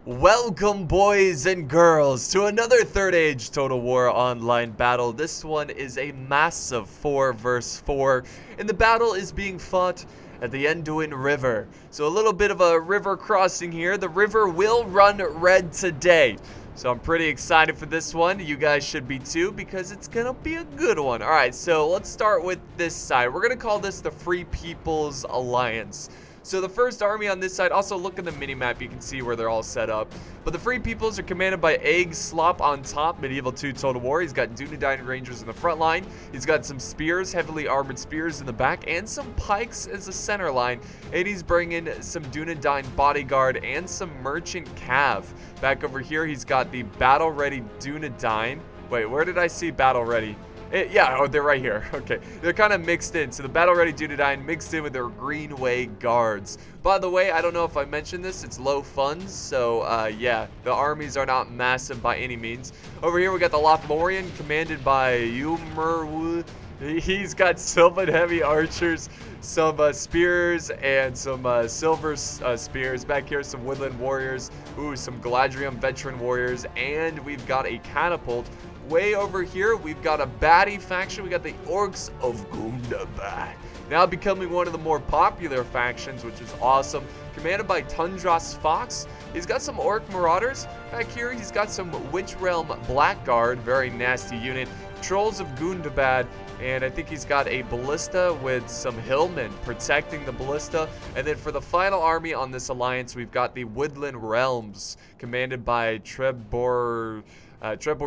Welcome, boys and girls, to another Third Age Total War online battle. This one is a massive 4 vs 4, and the battle is being fought at the Anduin River. So a little bit of a river crossing here. The river will run red today. So I'm pretty excited for this one. You guys should be too, because it's gonna be a good one. Alright, so let's start with this side. We're gonna call this the Free People's Alliance. So the first army on this side, also look at the mini-map, you can see where they're all set up. But the Free Peoples are commanded by Egg Slop on top, Medieval 2 Total War. He's got Dunedain Rangers in the front line. He's got some spears, heavily armored spears in the back, and some pikes as a center line. And he's bringing some Dunedain Bodyguard and some Merchant Cav. Back over here, he's got the Battle-Ready Dunedain. Wait, where did I see Battle-Ready? Yeah, they're right here. Okay, they're kind of mixed in. So the Battle-Ready Dunedain mixed in with their Greenway Guards. By the way, I don't know if I mentioned this, it's low funds, so yeah, the armies are not massive by any means. Over here we got the Lothlorien, commanded by Umer. He's got Sylvan Heavy Archers, some spears, and some silver spears. Back here, some Woodland Warriors, some Galadriel Veteran Warriors, and we've got a Catapult. Way over here, we've got a baddie faction. We got the Orcs of Gundabad, now becoming one of the more popular factions, which is awesome. Commanded by Tundras Fox. He's got some Orc Marauders. Back here, he's got some Witch Realm Blackguard, very nasty unit. Trolls of Gundabad, and I think he's got a Ballista with some Hillmen protecting the Ballista. And then for the final army on this alliance, we've got the Woodland Realms, commanded by Trebor,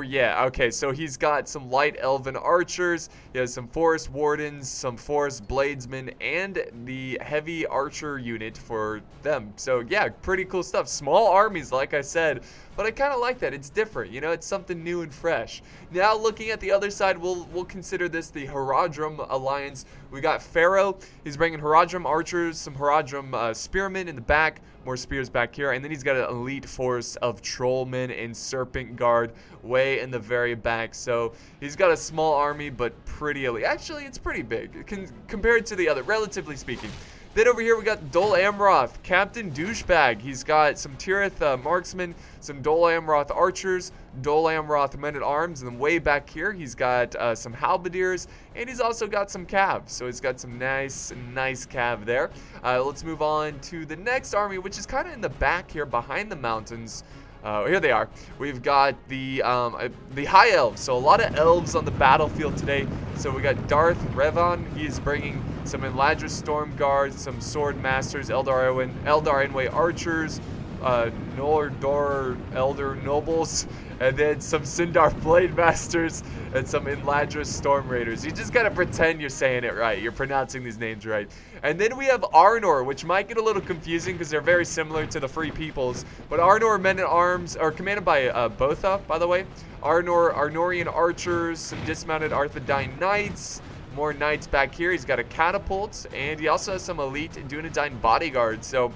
yeah, okay, so he's got some light elven archers, he has some forest wardens, some forest bladesmen, and the heavy archer unit for them. So yeah, pretty cool stuff. Small armies, like I said, but I kind of like that. It's different, you know, it's something new and fresh. Now looking at the other side, we'll consider this the Harem Alliance. We got Pharaoh, he's bringing Harem archers, some Harem spearmen in the back, more spears back here, and then he's got an elite force of trollmen and serpent guard way in the very back. So he's got a small army, but pretty elite. Actually, it's pretty big compared to the other, relatively speaking. Then over here we got Dol Amroth, Captain Douchebag. He's got some Tirith marksmen, some Dol Amroth archers, Dol Amroth men-at-arms, and then way back here he's got some halberdiers, and he's also got some cav. So he's got some nice cav there. Let's move on to the next army, which is kind of in the back here behind the mountains. Here they are. We've got the High Elves, so a lot of elves on the battlefield today. So we got Darth Revan. He's bringing some Eladris Storm Guards, some Sword Masters, Eldar Enway Archers, Noldor Elder Nobles, and then some Sindar Blade Masters, and some Eladris Storm Raiders. You just gotta pretend you're saying it right. You're pronouncing these names right. And then we have Arnor, which might get a little confusing because they're very similar to the Free Peoples. But Arnor men-at-arms are commanded by Botha, by the way. Arnorian archers, some dismounted Arthedain knights, more knights back here. He's got a catapult, and he also has some elite Dunedain bodyguards. So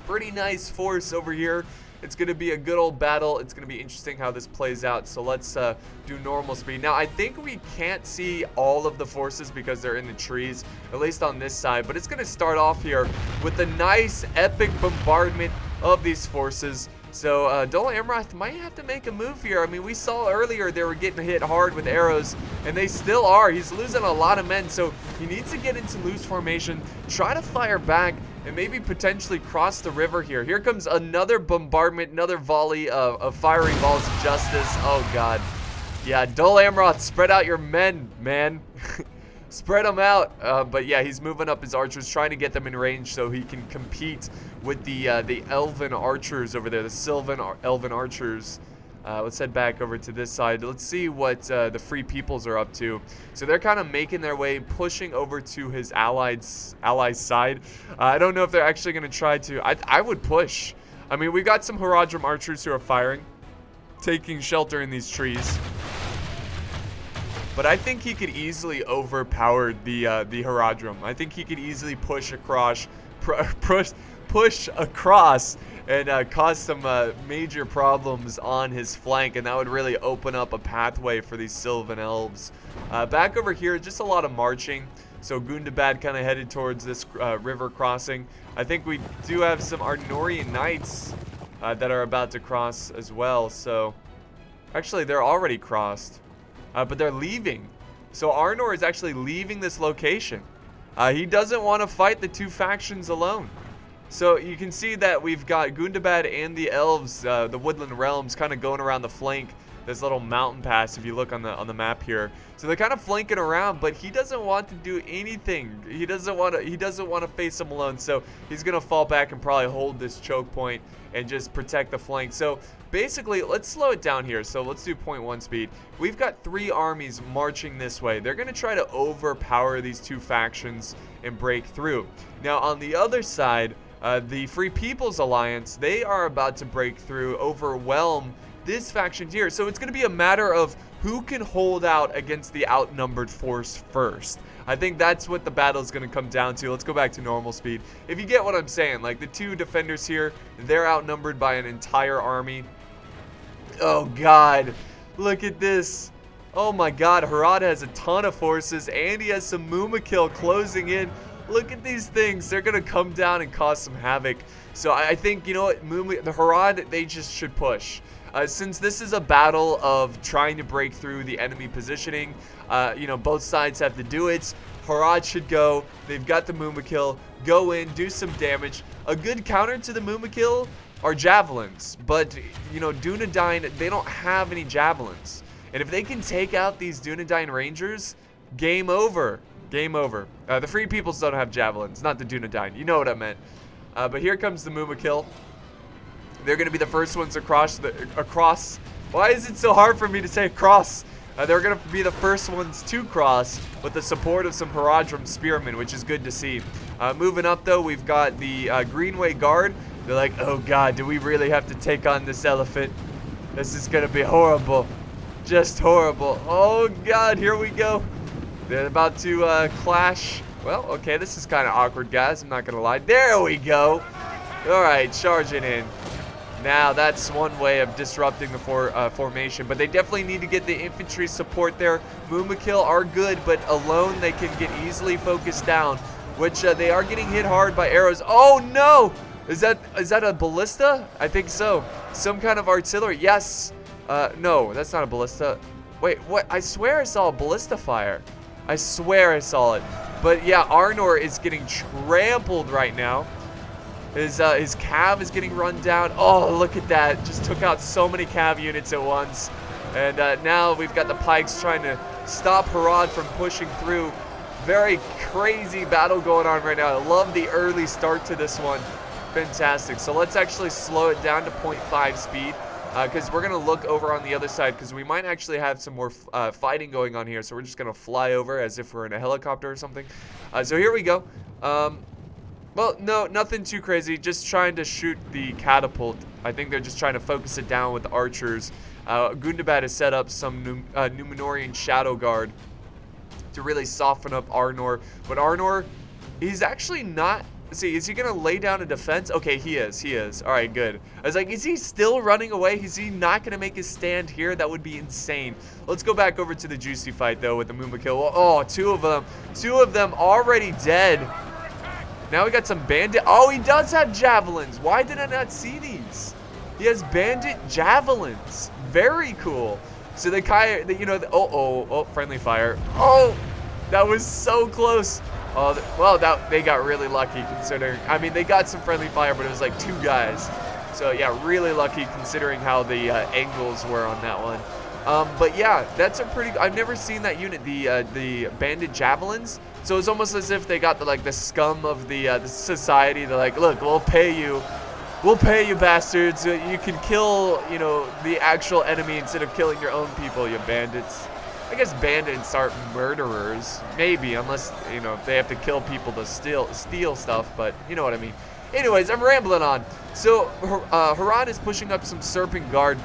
pretty nice force over here. It's going to be a good old battle. It's going to be interesting how this plays out. So let's do normal speed. Now, I think we can't see all of the forces because they're in the trees, at least on this side. But it's going to start off here with a nice epic bombardment of these forces. So Dol Amroth might have to make a move here. I mean, we saw earlier they were getting hit hard with arrows, and they still are. He's losing a lot of men, so he needs to get into loose formation, try to fire back, and maybe potentially cross the river here. Here comes another bombardment, another volley of firing balls of justice. Oh, God. Yeah, Dol Amroth, spread out your men, man. Spread them out. But yeah, he's moving up his archers, trying to get them in range so he can compete with the elven archers over there, the Sylvan elven archers. Let's head back over to this side. Let's see what the Free Peoples are up to. So they're kind of making their way, pushing over to his allies' side. I don't know if they're actually going to try to. I would push. I mean, we got some Haradrim archers who are firing, taking shelter in these trees. But I think he could easily overpower the Haradrim. I think he could easily push across, and cause some major problems on his flank, and that would really open up a pathway for these Sylvan Elves. Back over here, just a lot of marching. So Gundabad kind of headed towards this river crossing. I think we do have some Arnorian Knights that are about to cross as well. So actually, they're already crossed, but they're leaving. So Arnor is actually leaving this location. He doesn't want to fight the two factions alone. So you can see that we've got Gundabad and the elves, the Woodland Realms, kind of going around the flank. This little mountain pass, if you look on the map here. So they're kind of flanking around, but he doesn't want to do anything. He doesn't want to face them alone. So he's gonna fall back and probably hold this choke point and just protect the flank. So basically, let's slow it down here. So let's do 0.1 speed. We've got 3 armies marching this way. They're gonna try to overpower these two factions and break through. Now on the other side, the Free People's Alliance, they are about to break through, overwhelm this faction here. So it's going to be a matter of who can hold out against the outnumbered force first. I think that's what the battle is going to come down to. Let's go back to normal speed. If you get what I'm saying, like the two defenders here, they're outnumbered by an entire army. Oh God, look at this. Oh my God, Harad has a ton of forces and he has some Mumakil closing in. Look at these things. They're going to come down and cause some havoc. So I think, you know what, the Harad, they just should push. Since this is a battle of trying to break through the enemy positioning, you know, both sides have to do it. Harad should go. They've got the Mumakil. Go in, do some damage. A good counter to the Mumakil are javelins. But, you know, Dunedain, they don't have any javelins. And if they can take out these Dunedain Rangers, game over. Game over. The Free Peoples don't have javelins, not the Dunedain. You know what I meant. But here comes the Mumakil. They're going to be the first ones across. Why is it so hard for me to say across? They're going to be the first ones to cross with the support of some Haradrim Spearmen, which is good to see. Moving up, though, we've got the Greenway Guard. They're like, oh, God, do we really have to take on this elephant? This is going to be horrible. Just horrible. Oh, God, here we go. They're about to clash. Well, okay, this is kind of awkward, guys. I'm not going to lie. There we go. All right, charging in. Now, that's one way of disrupting the formation, but they definitely need to get the infantry support there. Mumakil are good, but alone they can get easily focused down, which they are getting hit hard by arrows. Oh, no! Is that a ballista? I think so. Some kind of artillery. Yes. No, that's not a ballista. Wait, what? I swear I saw a ballista fire. I swear I saw it. But yeah, Arnor is getting trampled right now. His cav is getting run down. Oh, look at that. Just took out so many cav units at once. And now we've got the pikes trying to stop Harad from pushing through. Very crazy battle going on right now. I love the early start to this one. Fantastic. So let's actually slow it down to 0.5 speed. Because we're going to look over on the other side because we might actually have some more fighting going on here. So we're just going to fly over as if we're in a helicopter or something. So here we go. Well, no, nothing too crazy. Just trying to shoot the catapult. I think they're just trying to focus it down with the archers. Gundabad has set up some Numenorian Shadow Guard to really soften up Arnor. But Arnor, he's actually not... See, is he going to lay down a defense? Okay, he is. He is. All right, good. I was like, is he still running away? Is he not going to make his stand here? That would be insane. Let's go back over to the juicy fight, though, with the Mumakil. Oh, two of them. Two of them already dead. Now we got some bandit. Oh, he does have javelins. Why did I not see these? He has bandit javelins. Very cool. So the Kai, you know, oh, friendly fire. Oh, that was so close. Oh, well, they got really lucky considering. I mean, they got some friendly fire, but it was like 2 guys. So yeah, really lucky considering how the angles were on that one. But yeah, that's a pretty. I've never seen that unit, the bandit javelins. So it's almost as if they got the scum of the society. They're like, look, we'll pay you bastards. You can kill, you know, the actual enemy instead of killing your own people, you bandits. I guess bandits aren't murderers, maybe, unless, you know, they have to kill people to steal stuff, but you know what I mean. Anyways, I'm rambling on. So Harad is pushing up some Serpent Guard,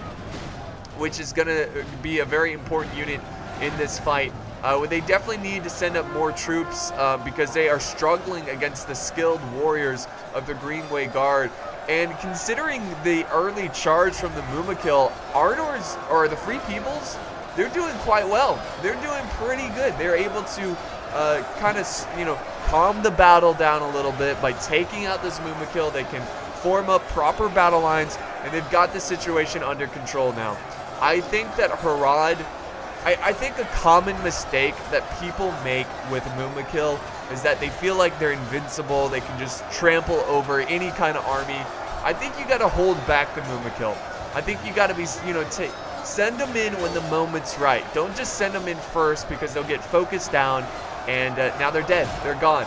which is going to be a very important unit in this fight. They definitely need to send up more troops because they are struggling against the skilled warriors of the Greenway Guard. And considering the early charge from the Mumakil, Arnor's, or the Free Peoples, they're doing quite well. They're doing pretty good. They're able to kind of, you know, calm the battle down a little bit by taking out this Mumakil. They can form up proper battle lines, and they've got the situation under control now. I think that Harad, I think a common mistake that people make with Mumakil is that they feel like they're invincible, they can just trample over any kind of army. I think you got to hold back the Mumakil. I think you got to be, you know, send them in when the moment's right. Don't just send them in first because they'll get focused down and now they're dead. They're gone.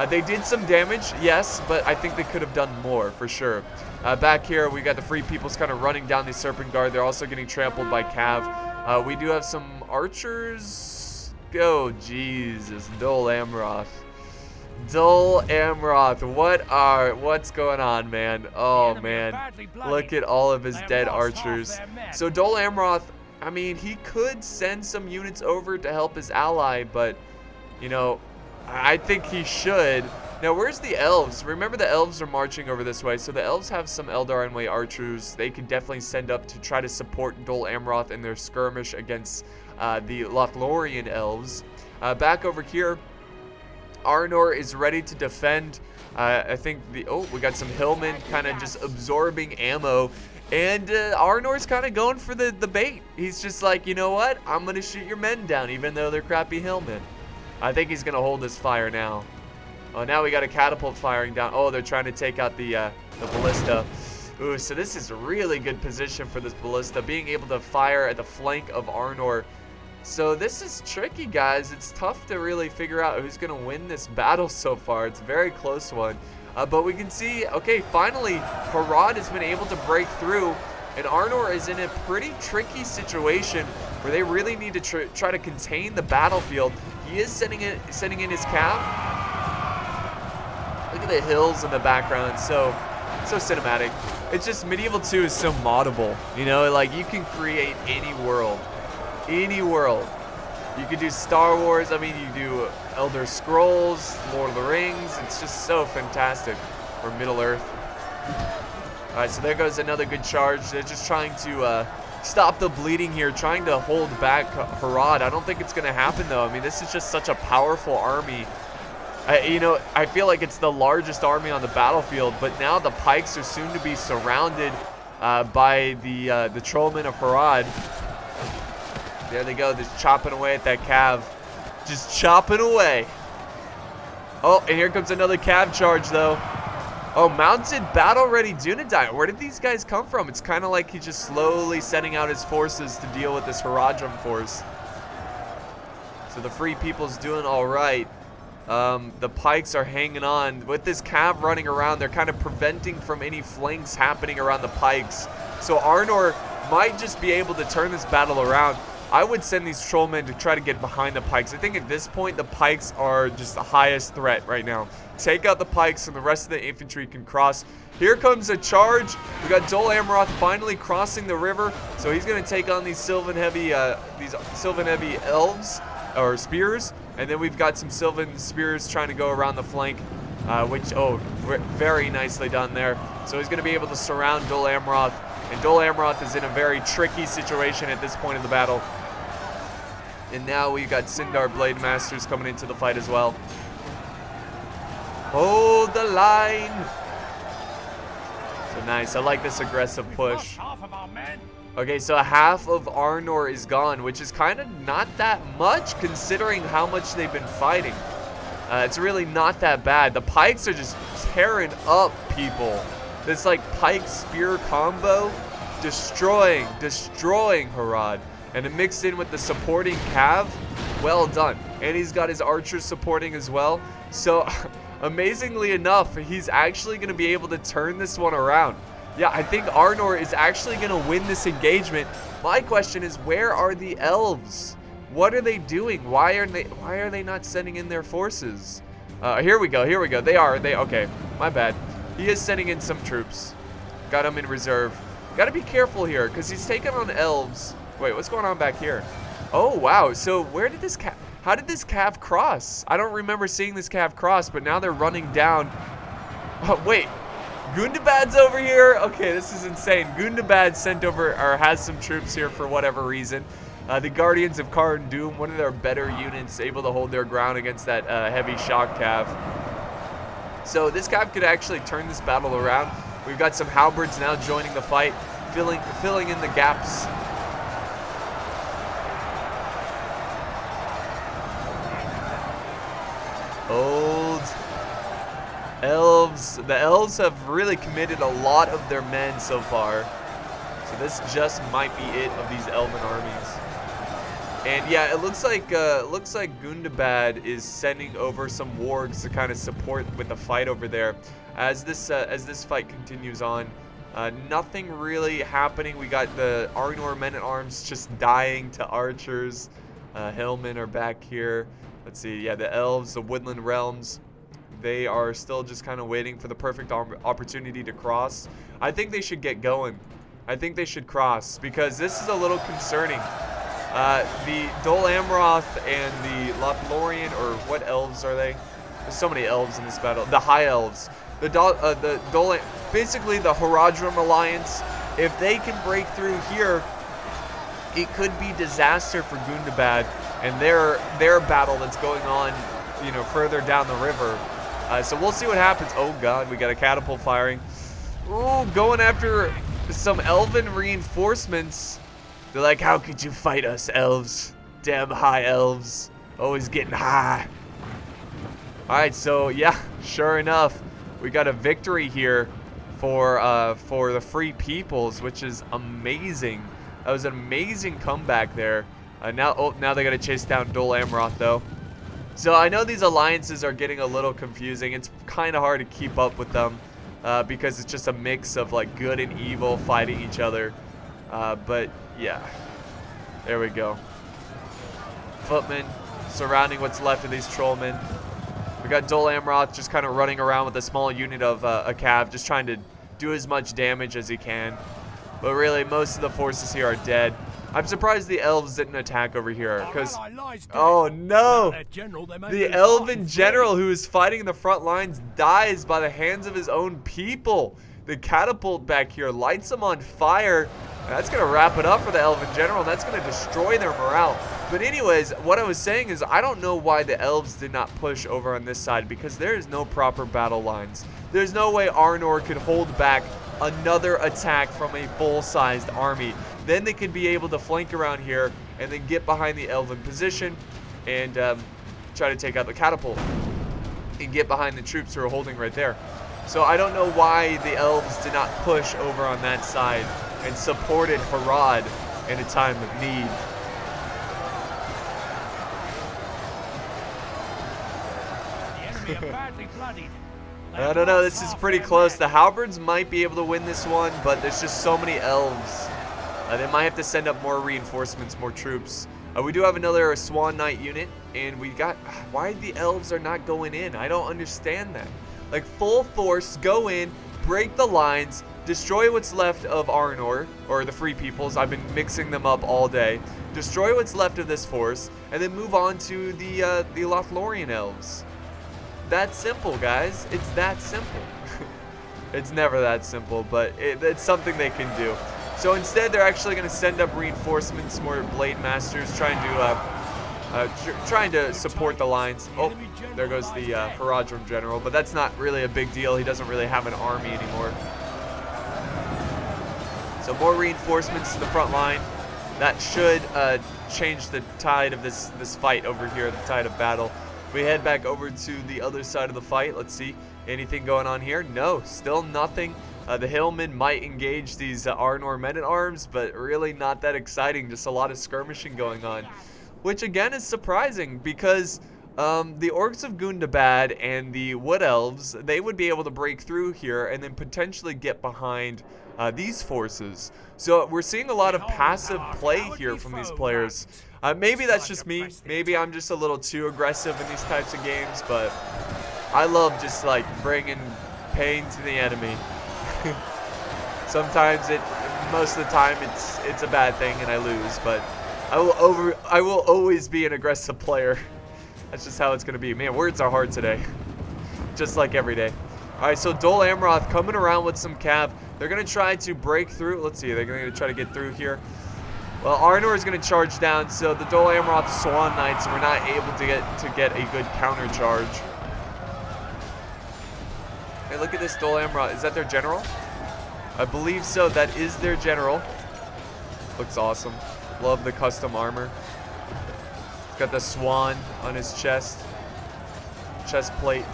They did some damage, yes, but I think they could have done more for sure. Back here, we got the Free Peoples kind of running down the Serpent Guard. They're also getting trampled by Cav. We do have some archers. Go, Jesus, Dol Amroth. Dol Amroth, what's going on, man? Oh man, look at all of his dead archers. So Dol Amroth, I mean, he could send some units over to help his ally, but you know, I think he should. Now, where's the elves? Remember, the elves are marching over this way, so the elves have some Eldar Enway archers they could definitely send up to try to support Dol Amroth in their skirmish against the Lothlorien elves. Back over here, Arnor is ready to defend. I think we got some hillmen kind of just absorbing ammo, and Arnor's kind of going for the bait. He's just like, you know what? I'm gonna shoot your men down, even though they're crappy hillmen. I think he's gonna hold his fire now. Oh, now we got a catapult firing down. Oh, they're trying to take out the ballista. Ooh, so this is a really good position for this ballista, being able to fire at the flank of Arnor. So this is tricky, guys. It's tough to really figure out who's going to win this battle so far. It's a very close one. But we can see, okay, finally, Harad has been able to break through, and Arnor is in a pretty tricky situation where they really need to try to contain the battlefield. He is sending in his cav. Look at the hills in the background. So cinematic. It's just Medieval 2 is so moddable. You know, like you can create any world. Any world. You could do Star Wars. I mean, you do Elder Scrolls, Lord of the Rings. It's just so fantastic. Or Middle Earth. All right, so there goes another good charge. They're just trying to stop the bleeding here, trying to hold back Harad. I don't think it's going to happen, though. I mean, this is just such a powerful army. You know, I feel like it's the largest army on the battlefield, but now the pikes are soon to be surrounded by the trollmen of Harad. There they go, just chopping away at that cav. Just chopping away. Oh, and here comes another cav charge, though. Oh, mounted battle-ready Dunedain. Where did these guys come from? It's kind of like he's just slowly sending out his forces to deal with this Haradrim force. So the Free People's doing all right. The pikes are hanging on. With this cav running around, they're kind of preventing from any flanks happening around the pikes. So Arnor might just be able to turn this battle around. I would send these trollmen to try to get behind the pikes. I think at this point, the pikes are just the highest threat right now. Take out the pikes and the rest of the infantry can cross. Here comes a charge. We got Dol Amroth finally crossing the river. So he's going to take on these Sylvan heavy elves or spears. And then we've got some Sylvan spears trying to go around the flank, very nicely done there. So he's going to be able to surround Dol Amroth. And Dol Amroth is in a very tricky situation at this point in the battle. And now we got Sindar Blade Masters coming into the fight as well. Hold the line. So nice. I like this aggressive push. Okay, so half of Arnor is gone, which is kind of not that much considering how much they've been fighting. It's really not that bad. The pikes are just tearing up people. This like pike spear combo, destroying Harad. And it mixed in with the supporting cav, well done. And he's got his archers supporting as well. So amazingly enough, he's actually going to be able to turn this one around. Yeah, I think Arnor is actually going to win this engagement. My question is, where are the elves? What are they doing? Why are they not sending in their forces? Here we go. Okay, my bad. He is sending in some troops. Got him in reserve. Got to be careful here because he's taking on elves. Wait, what's going on back here? Oh, wow. So how did this cav cross? I don't remember seeing this cav cross, but now they're running down. Oh, wait. Gundabad's over here? Okay, this is insane. Gundabad sent over, or has some troops here for whatever reason. The Guardians of Khazad Dûm, one of their better units, able to hold their ground against that heavy shock cav. So this cav could actually turn this battle around. We've got some halberds now joining the fight, filling in the gaps. Old elves. The elves have really committed a lot of their men so far. So this just might be it of these elven armies. And yeah, it looks like Gundabad is sending over some wargs to kind of support with the fight over there. As this fight continues on, nothing really happening. We got the Arnor men-at-arms just dying to archers. Hillmen are back here. Let's see, yeah, the elves, the Woodland Realms, they are still just kind of waiting for the perfect opportunity to cross. I think they should get going. I think they should cross, because this is a little concerning. The Dol Amroth and the Lothlorien, or what elves are they? There's so many elves in this battle. The High Elves. Basically the Harem Alliance, if they can break through here, it could be disaster for Gundabad and their battle that's going on, you know, further down the river. So we'll see what happens. Oh god, we got a catapult firing. Ooh, going after some elven reinforcements. They're like, how could you fight us, elves? Damn high elves. Always getting high. Alright, so yeah, sure enough, we got a victory here for the Free Peoples, which is amazing. That was an amazing comeback there. Now they gotta chase down Dol Amroth though. So I know these alliances are getting a little confusing. It's kind of hard to keep up with them because it's just a mix of like good and evil fighting each other. But yeah, there we go. Footmen surrounding what's left of these trollmen. We got Dol Amroth just kind of running around with a small unit of a cav, just trying to do as much damage as he can. But really, most of the forces here are dead. I'm surprised the elves didn't attack over here, because... Oh no! The elven general who is fighting in the front lines dies by the hands of his own people. The catapult back here lights them on fire. That's going to wrap it up for the elven general, and that's going to destroy their morale. But anyways, what I was saying is I don't know why the elves did not push over on this side, because there is no proper battle lines. There's no way Arnor could hold back another attack from a full-sized army. Then they could be able to flank around here and then get behind the elven position and try to take out the catapult and get behind the troops who are holding right there. So I don't know why the elves did not push over on that side and supported Harad in a time of need. I don't know, this is pretty close. The halberds might be able to win this one, but there's just so many elves. They might have to send up more reinforcements, more troops. We do have another Swan Knight unit, and we got... Why the elves are not going in? I don't understand that. Like, full force, go in, break the lines, destroy what's left of Arnor, or the Free Peoples. I've been mixing them up all day. Destroy what's left of this force, and then move on to the Lothlorien elves. That simple, guys. It's that simple. It's never that simple, but it's something they can do. So instead, they're actually going to send up reinforcements, more blade masters, trying to support the lines. Oh, there goes the Haradrim general, but that's not really a big deal. He doesn't really have an army anymore. So more reinforcements to the front line. That should change the tide of this fight over here, the tide of battle. We head back over to the other side of the fight. Let's see. Anything going on here? No, still nothing. The Hillmen might engage these Arnor men-at-arms, but really not that exciting. Just a lot of skirmishing going on. Which again is surprising because the Orcs of Gundabad and the Wood Elves, they would be able to break through here and then potentially get behind these forces. So we're seeing a lot of passive play here from these players. Maybe that's just me. Maybe I'm just a little too aggressive in these types of games, but I love just like bringing pain to the enemy. Sometimes most of the time it's a bad thing and I lose, but I will always be an aggressive player. That's just how it's gonna be. Man, words are hard today. Just like every day. Alright, so Dol Amroth coming around with some cav. They're gonna try to break through. Let's see, they're gonna try to get through here. Well, Arnor is going to charge down, so the Dol Amroth Swan Knights were not able to get a good counter charge. Hey, look at this Dol Amroth. Is that their general? I believe so. That is their general. Looks awesome. Love the custom armor. Got the swan on his chest. Chest plate.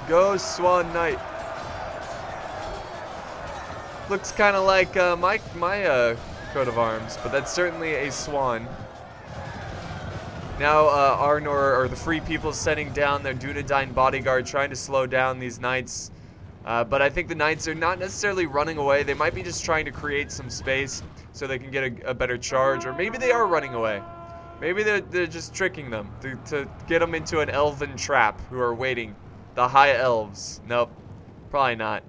Go, Swan Knight. Looks kind of like my coat of arms, but that's certainly a swan. Now Arnor, or the Free People, sending down their Dunedain bodyguard, trying to slow down these knights. But I think the knights are not necessarily running away. They might be just trying to create some space so they can get a better charge. Or maybe they are running away. Maybe they're just tricking them to get them into an elven trap who are waiting. The high elves. Nope. Probably not.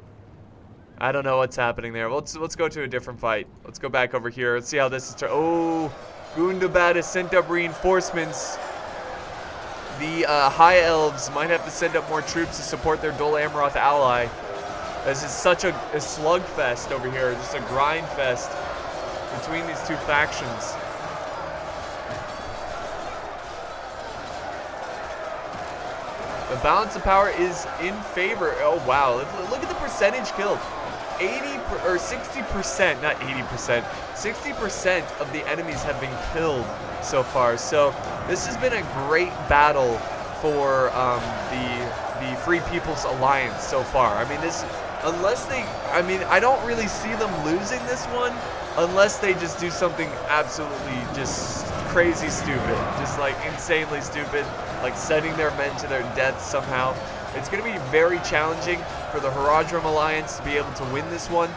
I don't know what's happening there. Let's go to a different fight. Let's go back over here. Let's see how this is. Oh, Gundabad has sent up reinforcements. The high elves might have to send up more troops to support their Dol Amroth ally. This is such a slugfest over here. Just a grind fest between these two factions. The balance of power is in favor. Oh, wow. Look at the percentage killed. 60%, not 80%. 60% of the enemies have been killed so far. So this has been a great battle for the Free People's Alliance so far. I mean, I don't really see them losing this one unless they just do something absolutely just crazy stupid, just like insanely stupid, like sending their men to their deaths somehow. It's going to be very challenging for the Harem Alliance to be able to win this one,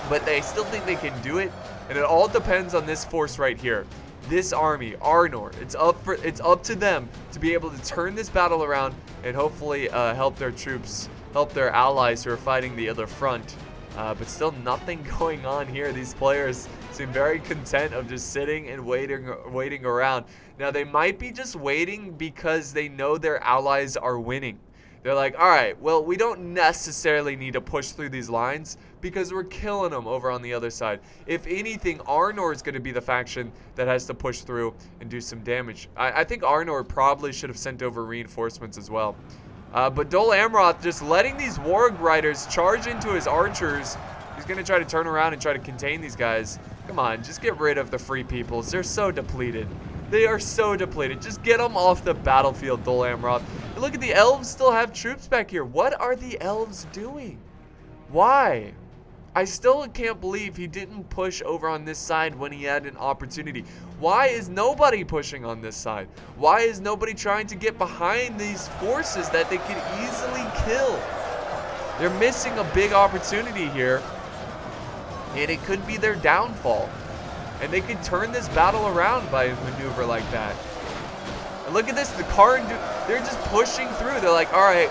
but they still think they can do it, and it all depends on this force right here. This army, Arnor, it's up to them to be able to turn this battle around and hopefully help their troops, help their allies who are fighting the other front. But still nothing going on here. These players seem very content of just sitting and waiting around. Now, they might be just waiting because they know their allies are winning. They're like, all right, well, we don't necessarily need to push through these lines because we're killing them over on the other side. If anything, Arnor is going to be the faction that has to push through and do some damage. I think Arnor probably should have sent over reinforcements as well. But Dol Amroth just letting these Warg Riders charge into his archers. He's going to try to turn around and try to contain these guys. Come on, just get rid of the Free Peoples. They're so depleted. They are so depleted. Just get them off the battlefield, Dol Amroth. And look at the elves still have troops back here. What are the elves doing? Why? I still can't believe he didn't push over on this side when he had an opportunity. Why is nobody pushing on this side? Why is nobody trying to get behind these forces that they could easily kill? They're missing a big opportunity here, and it could be their downfall. And they could turn this battle around by a maneuver like that. And look at this, the Karn, they're just pushing through. They're like, all right,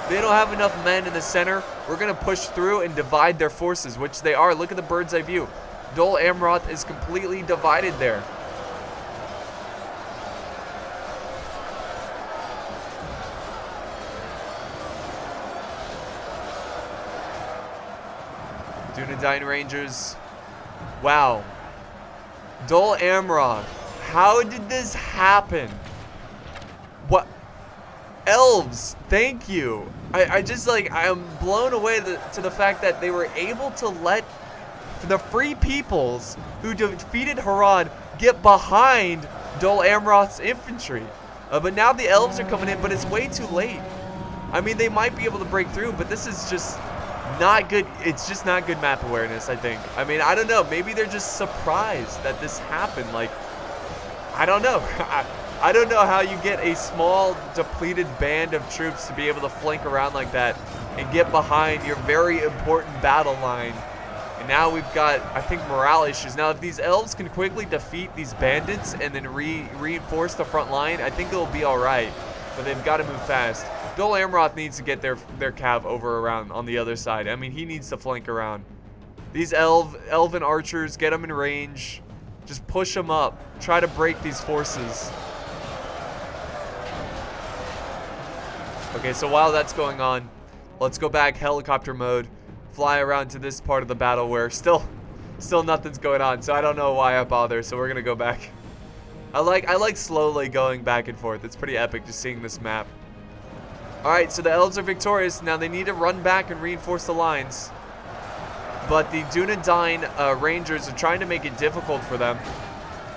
they don't have enough men in the center. We're going to push through and divide their forces, which they are. Look at the bird's eye view. Dol Amroth is completely divided there. Dunedain Rangers. Wow. Dol Amroth. How did this happen? What? Elves, thank you. I just like, I'm blown away to the fact that they were able to let the Free Peoples who defeated Harad get behind Dol Amroth's infantry. But now the elves are coming in, but it's way too late. I mean, they might be able to break through, but this is just not good. It's just not good map awareness, I think. I mean, I don't know. Maybe they're just surprised that this happened. Like, I don't know. I don't know how you get a small, depleted band of troops to be able to flank around like that and get behind your very important battle line. And now we've got, I think, morale issues. Now, if these elves can quickly defeat these bandits and then reinforce the front line, I think it'll be all right. But they've got to move fast. Dol Amroth needs to get their cav over around on the other side. I mean, he needs to flank around. These elven archers, get them in range. Just push them up. Try to break these forces. Okay, so while that's going on, let's go back helicopter mode, fly around to this part of the battle where still nothing's going on, so I don't know why I bother, so we're gonna go back. I like slowly going back and forth. It's pretty epic just seeing this map. Alright, so the elves are victorious. Now they need to run back and reinforce the lines. But the Dunedain Rangers are trying to make it difficult for them.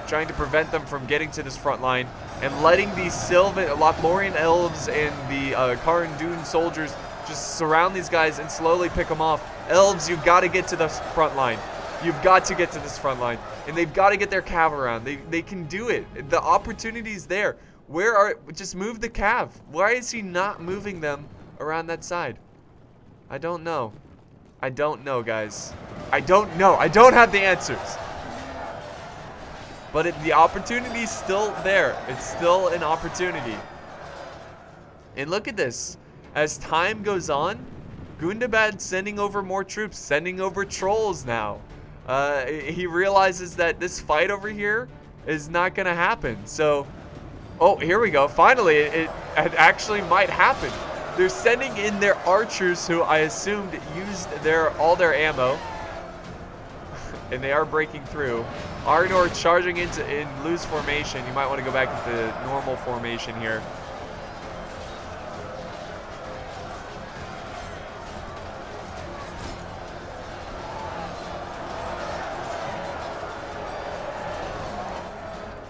Trying to prevent them from getting to this front line. And letting the Sylvan, Lothlorien elves and the Karandun soldiers just surround these guys and slowly pick them off. Elves, you've got to get to the front line. You've got to get to this front line. And they've got to get their cav around. They can do it. The opportunity's there. Just move the cav. Why is he not moving them around that side? I don't know. I don't know, guys. I don't know. I don't have the answers. But the opportunity's still there. It's still an opportunity. And look at this. As time goes on, Gundabad's sending over more troops, sending over trolls now. He realizes that this fight over here is not going to happen. So, oh, here we go. Finally, it actually might happen. They're sending in their archers, who I assumed used all their ammo. And they are breaking through. Arnor charging in loose formation. You might want to go back into normal formation here.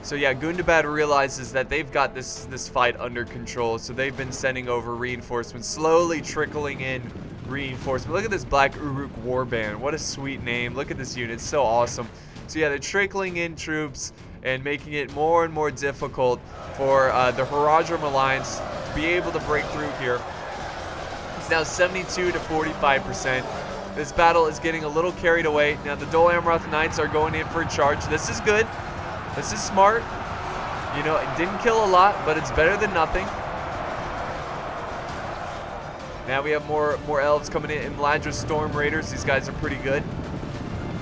So yeah, Gundabad realizes that they've got this fight under control, so they've been sending over reinforcements, slowly trickling in reinforcements. Look at this Black Uruk Warband. What a sweet name. Look at this unit. It's so awesome. So yeah, they're trickling in troops and making it more and more difficult for the Harem Alliance to be able to break through here. It's now 72 to 45%. This battle is getting a little carried away. Now the Dol Amroth Knights are going in for a charge. This is good. This is smart. You know, it didn't kill a lot, but it's better than nothing. Now we have more elves coming in. Mladra Storm Raiders. These guys are pretty good.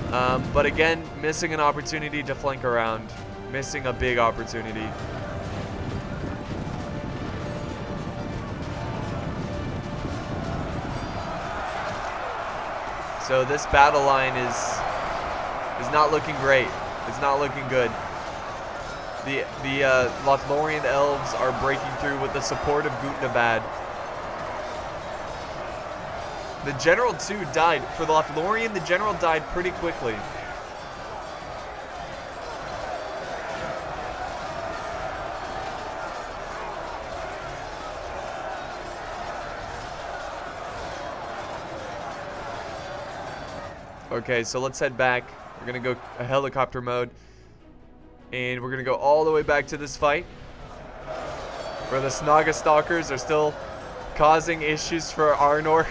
But again, missing an opportunity to flank around. Missing a big opportunity. So this battle line is not looking great. It's not looking good. The Lothlorien elves are breaking through with the support of Gundabad. The general too died. For the Lothlorien, the general died pretty quickly. Okay, so let's head back. We're gonna go a helicopter mode. And we're going to go all the way back to this fight, where the Snaga Stalkers are still causing issues for Arnor.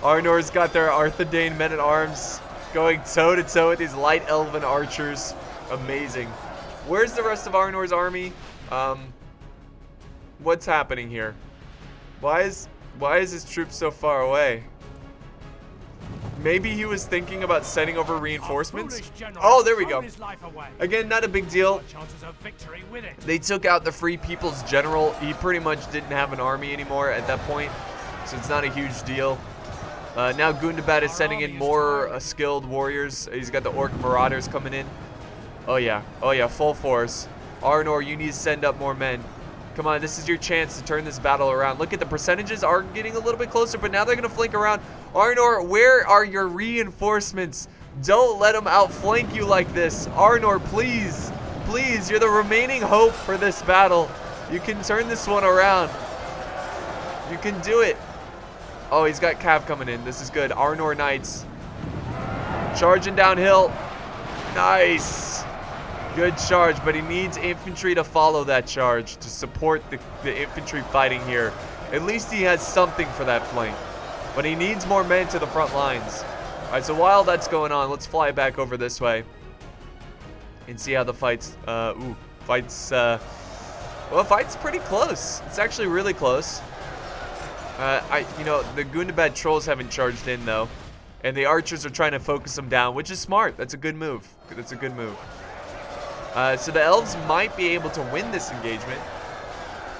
Arnor's got their Arthedain men-at-arms going toe-to-toe with these light elven archers. Amazing. Where's the rest of Arnor's army? What's happening here? Why is his troops so far away? Maybe he was thinking about sending over reinforcements. Oh, there we go. Again, not a big deal. They took out the Free People's general. He pretty much didn't have an army anymore at that point, so it's not a huge deal. Now Gundabad is sending in more skilled warriors. He's got the Orc Marauders coming in. Oh yeah, full force. Arnor, you need to send up more men. Come on, this is your chance to turn this battle around. Look at the percentages are getting a little bit closer, but now they're going to flank around. Arnor, where are your reinforcements? Don't let them outflank you like this. Arnor, please, please, you're the remaining hope for this battle. You can turn this one around. You can do it. Oh, he's got Cav coming in. This is good. Arnor Knights. Charging downhill. Nice. Good charge, but he needs infantry to follow that charge to support the infantry fighting here. At least he has something for that flank. But he needs more men to the front lines. Alright, so while that's going on, let's fly back over this way and see how the fight's, well, fight's pretty close. It's actually really close. You know, the Gundabad trolls haven't charged in though, and the archers are trying to focus them down, which is smart. That's a good move. That's a good move. So the elves might be able to win this engagement,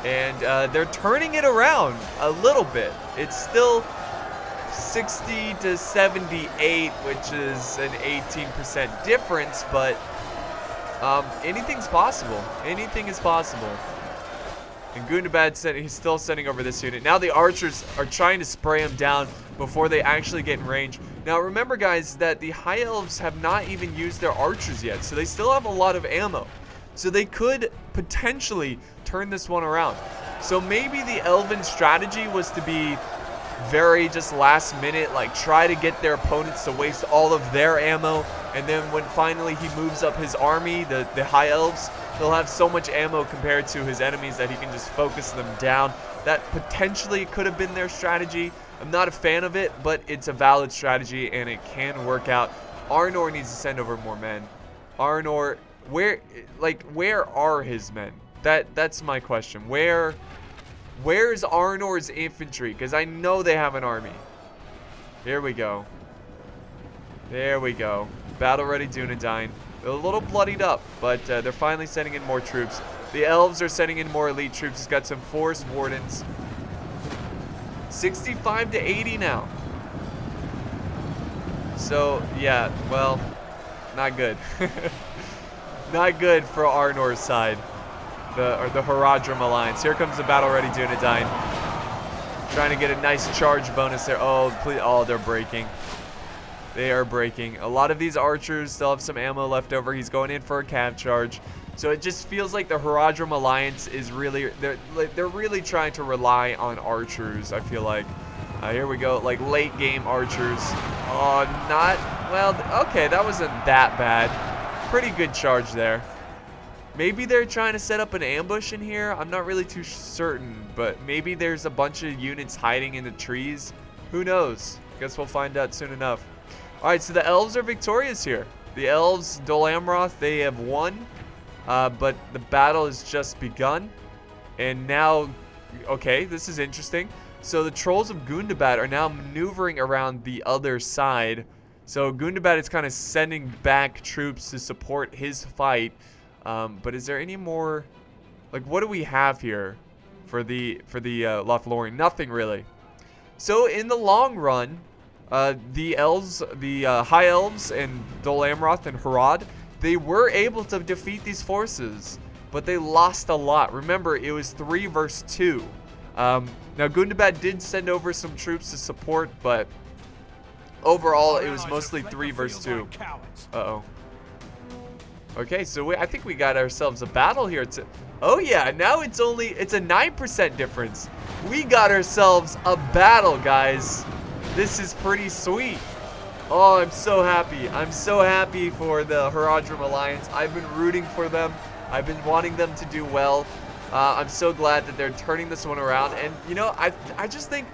and they're turning it around a little bit. It's still 60 to 78, which is an 18% difference, but anything's possible. Anything is possible. And Gundabad he's still sending over this unit. Now the archers are trying to spray him down before they actually get in range. Now remember, guys, that the High Elves have not even used their archers yet, so they still have a lot of ammo. So they could potentially turn this one around. So maybe the Elven strategy was to be very just last minute, like try to get their opponents to waste all of their ammo, and then when finally he moves up his army, the High Elves, he'll have so much ammo compared to his enemies that he can just focus them down. That potentially could have been their strategy. I'm not a fan of it, but it's a valid strategy and it can work out. Arnor needs to send over more men. Arnor, where are his men? That's my question. Where's Arnor's infantry? Because I know they have an army. Here we go. There we go. Battle ready Dunedain. They're a little bloodied up, but they're finally sending in more troops. The elves are sending in more elite troops. He's got some forest wardens. 65 to 80 now. So, yeah, well, not good. Not good for Arnor's side. The Harem Alliance. Here comes the battle-ready Dunedain. Trying to get a nice charge bonus there. Oh, please. Oh, they're breaking. They are breaking. A lot of these archers still have some ammo left over. He's going in for a cav charge. So it just feels like the Harem Alliance is really, they're really trying to rely on archers, I feel like. Here we go, like late game archers. Oh, not, well, okay, that wasn't that bad. Pretty good charge there. Maybe they're trying to set up an ambush in here. I'm not really too certain, but maybe there's a bunch of units hiding in the trees. Who knows? Guess we'll find out soon enough. All right, so the elves are victorious here. The elves, Dol Amroth, they have won, but the battle has just begun. And now, okay, this is interesting. So the trolls of Gundabad are now maneuvering around the other side. So Gundabad is kind of sending back troops to support his fight. But is there any more, like, what do we have here for the Lothlorien? Nothing really. So in the long run, the elves, the High Elves and Dol Amroth and Harad, they were able to defeat these forces, but they lost a lot. Remember, it was 3 versus 2. Now Gundabad did send over some troops to support, but overall it was mostly 3 versus 2. Uh-oh. Okay, so I think we got ourselves a battle here. Oh yeah, now it's a 9% difference. We got ourselves a battle, guys. This is pretty sweet. Oh, I'm so happy. I'm so happy for the Harem Alliance. I've been rooting for them. I've been wanting them to do well. I'm so glad that they're turning this one around. And, you know, I just think,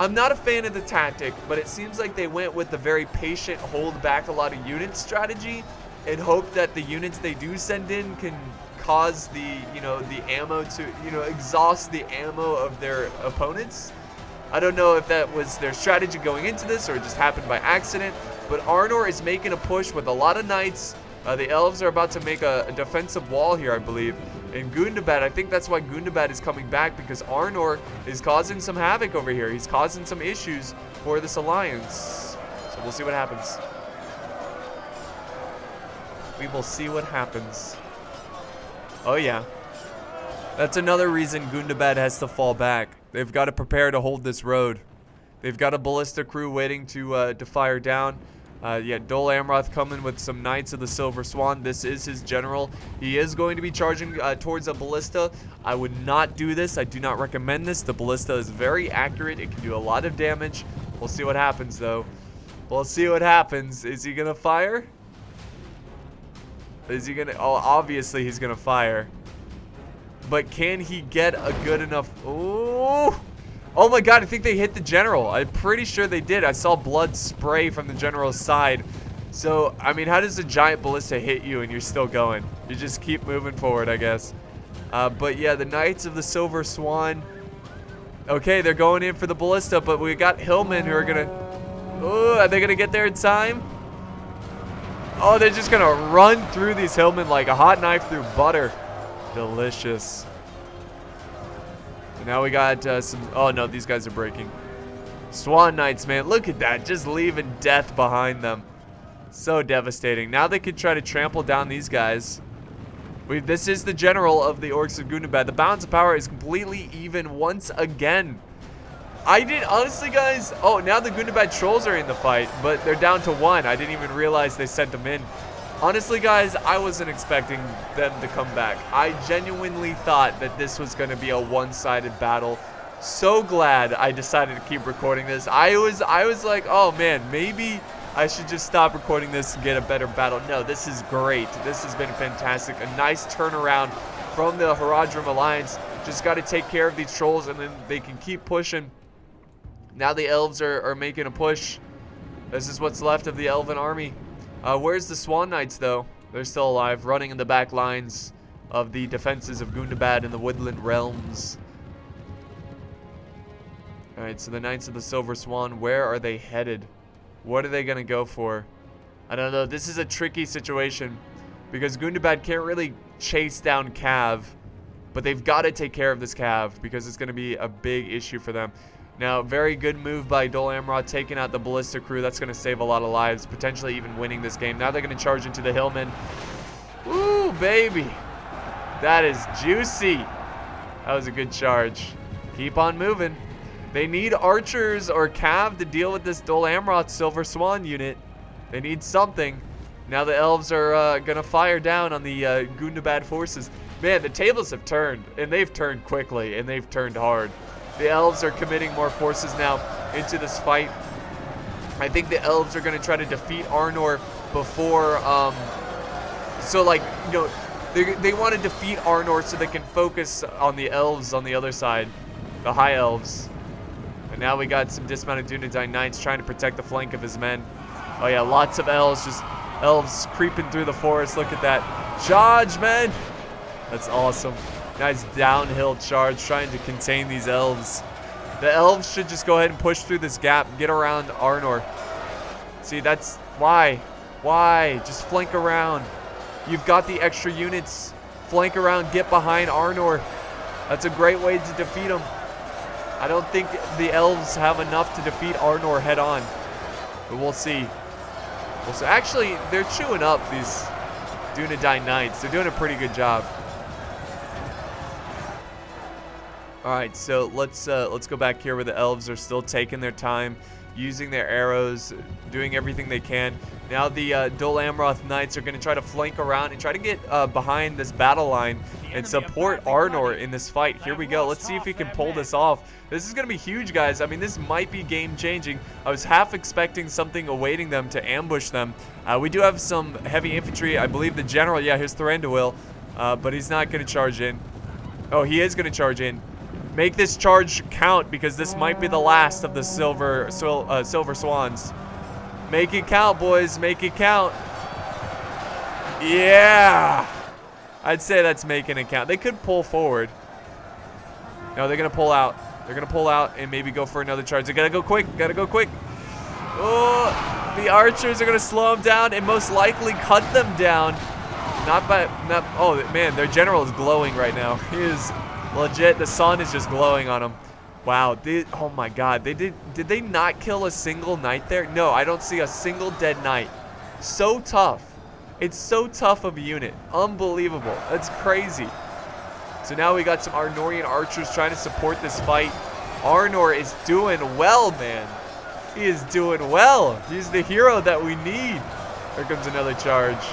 I'm not a fan of the tactic, but it seems like they went with the very patient, hold back a lot of units strategy and hope that the units they do send in can cause the ammo to, exhaust the ammo of their opponents. I don't know if that was their strategy going into this or it just happened by accident, but Arnor is making a push with a lot of knights. The elves are about to make a defensive wall here, I believe. And Gundabad, I think that's why Gundabad is coming back, because Arnor is causing some havoc over here. He's causing some issues for this alliance. So we'll see what happens. We will see what happens. Oh yeah. That's another reason Gundabad has to fall back. They've got to prepare to hold this road. They've got a ballista crew waiting to fire down. Yeah, Dol Amroth coming with some Knights of the Silver Swan. This is his general. He is going to be charging towards a ballista. I would not do this. I do not recommend this. The ballista is very accurate. It can do a lot of damage. We'll see what happens, though. We'll see what happens. Is he going to fire? Is he going to... Oh, obviously he's going to fire. But can he get a good enough... Ooh! Oh my god, I think they hit the general. I'm pretty sure they did. I saw blood spray from the general's side. So, I mean, how does a giant ballista hit you and you're still going? You just keep moving forward, I guess. But yeah, the Knights of the Silver Swan. Okay, they're going in for the ballista, but we got hillmen who are gonna... Ooh, are they gonna get there in time? Oh, they're just gonna run through these hillmen like a hot knife through butter. Delicious. Now we got some... Oh, no, these guys are breaking. Swan Knights, man. Look at that. Just leaving death behind them. So devastating. Now they could try to trample down these guys. This is the general of the Orcs of Gundabad. The balance of power is completely even once again. Honestly, guys, oh, now the Gundabad trolls are in the fight, but they're down to 1. I didn't even realize they sent them in. Honestly, guys, I wasn't expecting them to come back. I genuinely thought that this was going to be a one-sided battle. So glad I decided to keep recording this. I was like, oh man, maybe I should just stop recording this and get a better battle. No, this is great. This has been fantastic. A nice turnaround from the Harem Alliance. Just got to take care of these trolls and then they can keep pushing. Now the elves are making a push. This is what's left of the elven army. Where's the Swan Knights, though? They're still alive, running in the back lines of the defenses of Gundabad and the Woodland Realms. Alright, so the Knights of the Silver Swan, where are they headed? What are they going to go for? I don't know. This is a tricky situation because Gundabad can't really chase down Cav, but they've got to take care of this Cav because it's going to be a big issue for them. Now, very good move by Dol Amroth, taking out the Ballista crew. That's going to save a lot of lives, potentially even winning this game. Now they're going to charge into the Hillmen. Ooh, baby. That is juicy. That was a good charge. Keep on moving. They need archers or Cav to deal with this Dol Amroth Silver Swan unit. They need something. Now the elves are going to fire down on the Gundabad forces. Man, the tables have turned, and they've turned quickly, and they've turned hard. The elves are committing more forces now into this fight. I think the elves are going to try to defeat Arnor before, so like, you know, they want to defeat Arnor so they can focus on the elves on the other side, the high elves. And now we got some dismounted Dunedain Knights trying to protect the flank of his men. Oh yeah, lots of elves, just elves creeping through the forest. Look at that. Charge, man. That's awesome. Nice downhill charge trying to contain these elves. The elves should just go ahead and push through this gap and get around Arnor. See, that's why. Why? Just flank around. You've got the extra units. Flank around, get behind Arnor. That's a great way to defeat him. I don't think the elves have enough to defeat Arnor head on. But we'll see. Actually, they're chewing up these Dunedain Knights. They're doing a pretty good job. Alright, so let's go back here where the elves are still taking their time, using their arrows, doing everything they can. Now the Dol Amroth Knights are going to try to flank around and try to get behind this battle line and support Arnor in this fight. Here we go. Let's see if we can pull this off. This is going to be huge, guys. I mean, this might be game-changing. I was half expecting something awaiting them to ambush them. We do have some heavy infantry. I believe the general, yeah, here's Thranduil, but he's not going to charge in. Oh, he is going to charge in. Make this charge count because this might be the last of the Silver Swans. Make it count, boys. Make it count. Yeah. I'd say that's making it count. They could pull forward. No, they're going to pull out. They're going to pull out and maybe go for another charge. They got to go quick. Got to go quick. Oh, the archers are going to slow them down and most likely cut them down. Oh, man, their general is glowing right now. He is legit. The sun is just glowing on him. Wow. Oh my god. Did they not kill a single knight there? No, I don't see a single dead knight. So tough. It's so tough of a unit. Unbelievable. That's crazy. So now we got some Arnorian archers trying to support this fight. Arnor is doing well, man. He is doing well. He's the hero that we need. Here comes another charge.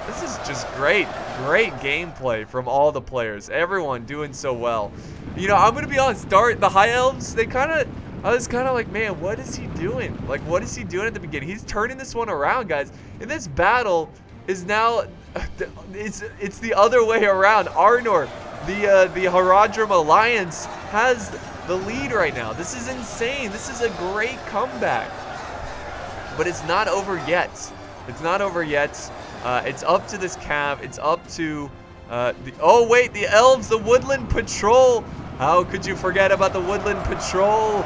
This is just great. Great gameplay from all the players. Everyone doing so well. You know, I'm going to be honest. The High Elves, I was kind of like, man, what is he doing? Like, what is he doing at the beginning? He's turning this one around, guys. And this battle is now, it's the other way around. Arnor, the Harem Alliance, has the lead right now. This is insane. This is a great comeback. But it's not over yet. It's not over yet. It's up to this Cav. It's up to oh wait, the elves, the Woodland Patrol. How could you forget about the Woodland Patrol?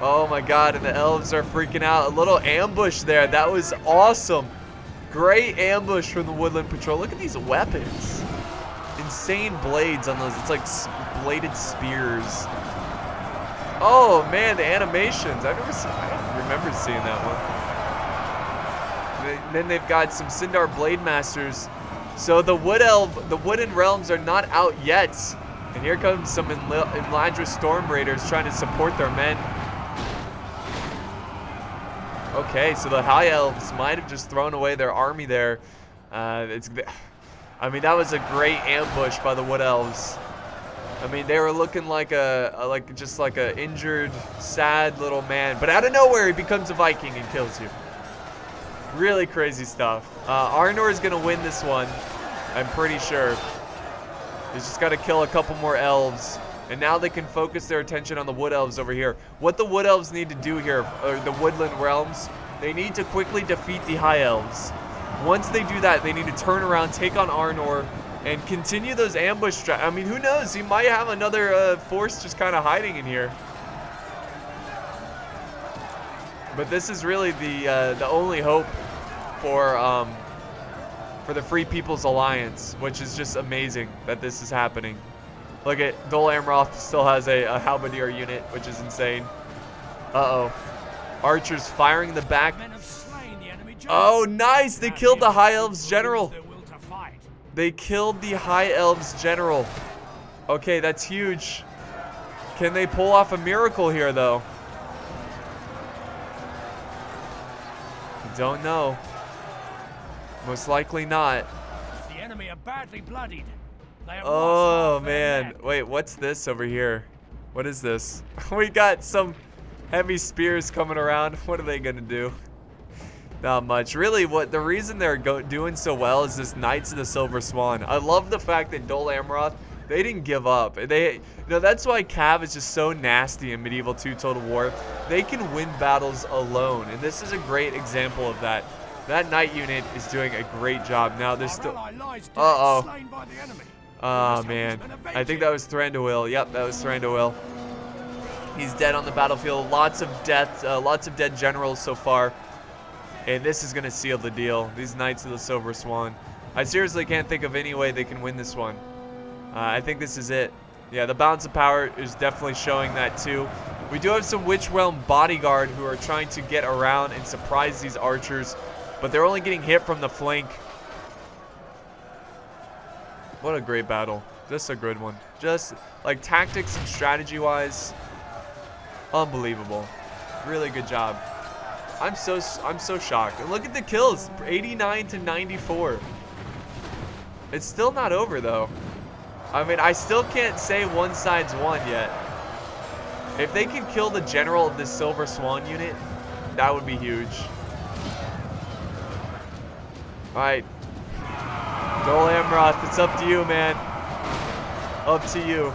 Oh my god, and the elves are freaking out. A little ambush there. That was awesome. Great ambush from the Woodland Patrol. Look at these weapons. Insane blades on those. It's like bladed spears. Oh man, the animations. I don't remember seeing that one. then they've got some Sindar Blade Masters. So the Woodland Realms are not out yet. And here comes some Imladra Storm Raiders trying to support their men. Okay, so the High Elves might have just thrown away their army there. I mean, that was a great ambush by the Wood Elves. I mean, they were looking like just like a injured, sad little man. But out of nowhere, he becomes a Viking and kills you. Really crazy stuff. Arnor is gonna win this one, I'm pretty sure. He's just got to kill a couple more elves, and now they can focus their attention on the Wood Elves over here. What the Wood Elves need to do here, or the Woodland Realms, they need to quickly defeat the High Elves. Once they do that, they need to turn around, take on Arnor, and continue those ambush I mean, who knows? He might have another force just kind of hiding in here. But this is really the only hope for the Free People's Alliance, which is just amazing that this is happening. Look at Dol Amroth still has a halberdier unit, which is insane. Uh-oh. Archers firing the back. Oh, nice! They killed the High Elves General. They killed the High Elves General. Okay, that's huge. Can they pull off a miracle here, though? Don't know. Most likely not. The enemy are badly bloodied. Oh man, wait, what's this over here? What is this? We got some heavy spears coming around. What are they gonna do? Not much. Really, the reason they're doing so well is this Knights of the Silver Swan. I love the fact that Dol Amroth, they didn't give up. That's why Cav is just so nasty in Medieval 2 Total War. They can win battles alone, and this is a great example of that. That Knight unit is doing a great job. Now there's still... Uh-oh. Oh, man. I think that was Thranduil. Yep, that was Thranduil. He's dead on the battlefield. Lots of death, lots of dead generals so far. And this is going to seal the deal. These Knights of the Silver Swan. I seriously can't think of any way they can win this one. I think this is it. Yeah, the balance of power is definitely showing that too. We do have some Witch Realm Bodyguard who are trying to get around and surprise these archers, but they're only getting hit from the flank. What a great battle. Just a good one. Just like tactics and strategy wise, unbelievable. Really good job. I'm so shocked. And look at the kills, 89 to 94. It's still not over though. I mean, I still can't say one side's won yet. If they can kill the general of this Silver Swan unit, that would be huge. Alright. Dol Amroth, it's up to you, man. Up to you.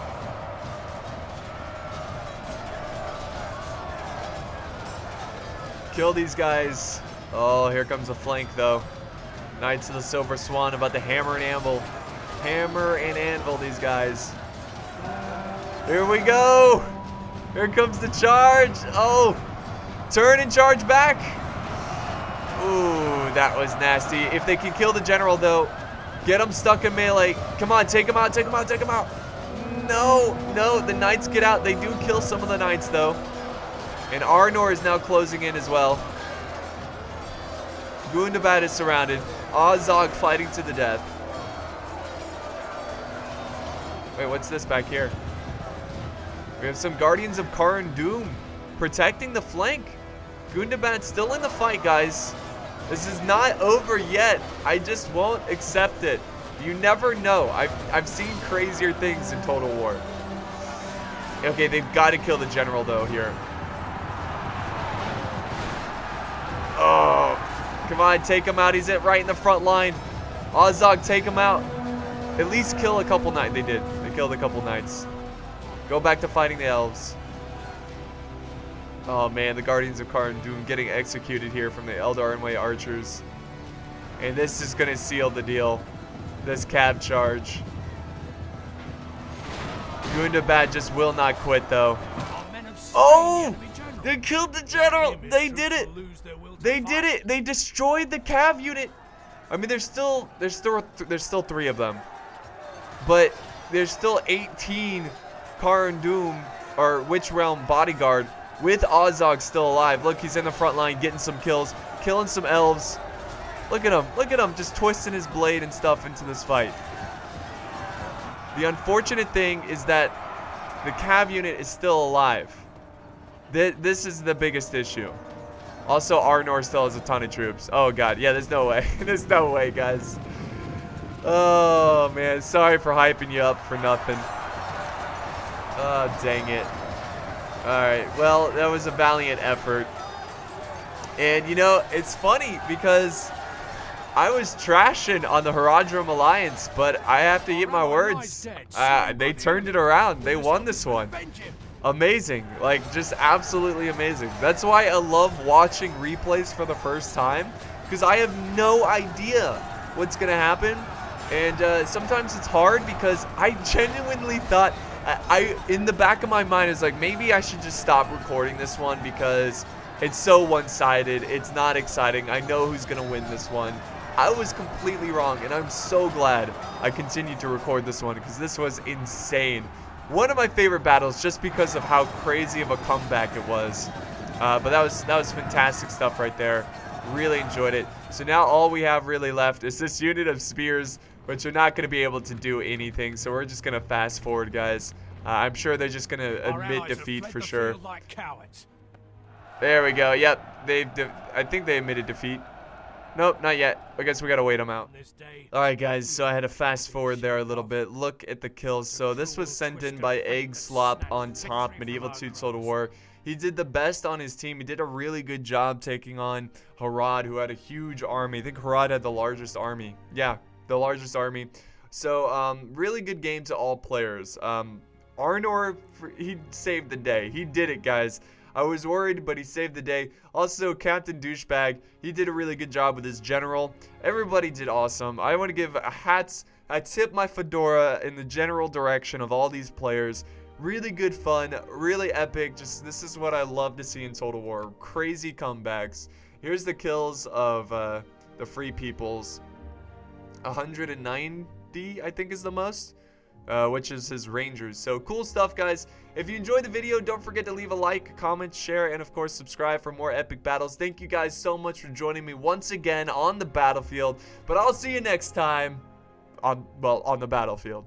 Kill these guys. Oh, here comes a flank, though. Knights of the Silver Swan about to hammer and anvil. Hammer and anvil these guys. Here we go. Here comes the charge. Oh, turn and charge back. Ooh, that was nasty. If they can kill the general, though, get him stuck in melee. Come on, take him out, take him out, take him out. No, no, the knights get out. They do kill some of the knights, though. And Arnor is now closing in as well. Gundabad is surrounded. Azog fighting to the death. Wait, what's this back here? We have some Guardians of Kharon Doom protecting the flank. Gundabad's still in the fight, guys. This is not over yet. I just won't accept it. You never know. I've seen crazier things in Total War. Okay, they've got to kill the general, though, here. Oh, come on, take him out. He's right in the front line. Azog, take him out. At least kill a couple knights. They did. They killed a couple knights. Go back to fighting the elves. Oh man, the Guardians of Kharon Doom getting executed here from the Eldarinway archers. And this is going to seal the deal. This cav charge. Gundabad just will not quit, though. Oh! They killed the general! They did it! They did it! They destroyed the cav unit! I mean, there's still 3 of them. But there's still 18 Kharon Doom, or Witch Realm Bodyguard, with Azog still alive. Look, he's in the front line getting some kills, killing some elves. Look at him, just twisting his blade and stuff into this fight. The unfortunate thing is that the cav unit is still alive. This is the biggest issue. Also, Arnor still has a ton of troops. Oh god, yeah, there's no way. There's no way, guys. Oh man, sorry for hyping you up for nothing. Oh, dang it. Alright, well, that was a valiant effort. And you know, it's funny because I was trashing on the Harem Alliance, but I have to eat my words. They turned it around. They won this one. Amazing. Like, just absolutely amazing. That's why I love watching replays for the first time, because I have no idea what's going to happen. And sometimes it's hard because I genuinely thought, in the back of my mind, it's like, maybe I should just stop recording this one because it's so one-sided. It's not exciting. I know who's going to win this one. I was completely wrong, and I'm so glad I continued to record this one because this was insane. One of my favorite battles just because of how crazy of a comeback it was. But that was fantastic stuff right there. Really enjoyed it. So now all we have really left is this unit of spears, which are not going to be able to do anything. So we're just going to fast forward, guys. I'm sure they're just going to admit defeat for sure. There we go. Yep, I think they admitted defeat. Nope, not yet. I guess we gotta wait them out. Alright guys, so I had to fast forward there a little bit. Look at the kills. So this was sent in by Egg Slop on top, Medieval 2 Total War. He did the best on his team. He did a really good job taking on Harad, who had a huge army. I think Harad had the largest army. Yeah, the largest army. So, really good game to all players. Arnor, he saved the day. He did it, guys. I was worried, but he saved the day. Also, Captain Douchebag, he did a really good job with his general. Everybody did awesome. I want to give I tip my fedora in the general direction of all these players. Really good fun, really epic. Just this is what I love to see in Total War. Crazy comebacks. Here's the kills of the Free Peoples. 190, I think, is the most. Which is his Rangers. So cool stuff, guys. If you enjoyed the video, don't forget to leave a like, comment, share, and of course subscribe for more epic battles. Thank you guys so much for joining me once again on the battlefield. But I'll see you next time on the battlefield.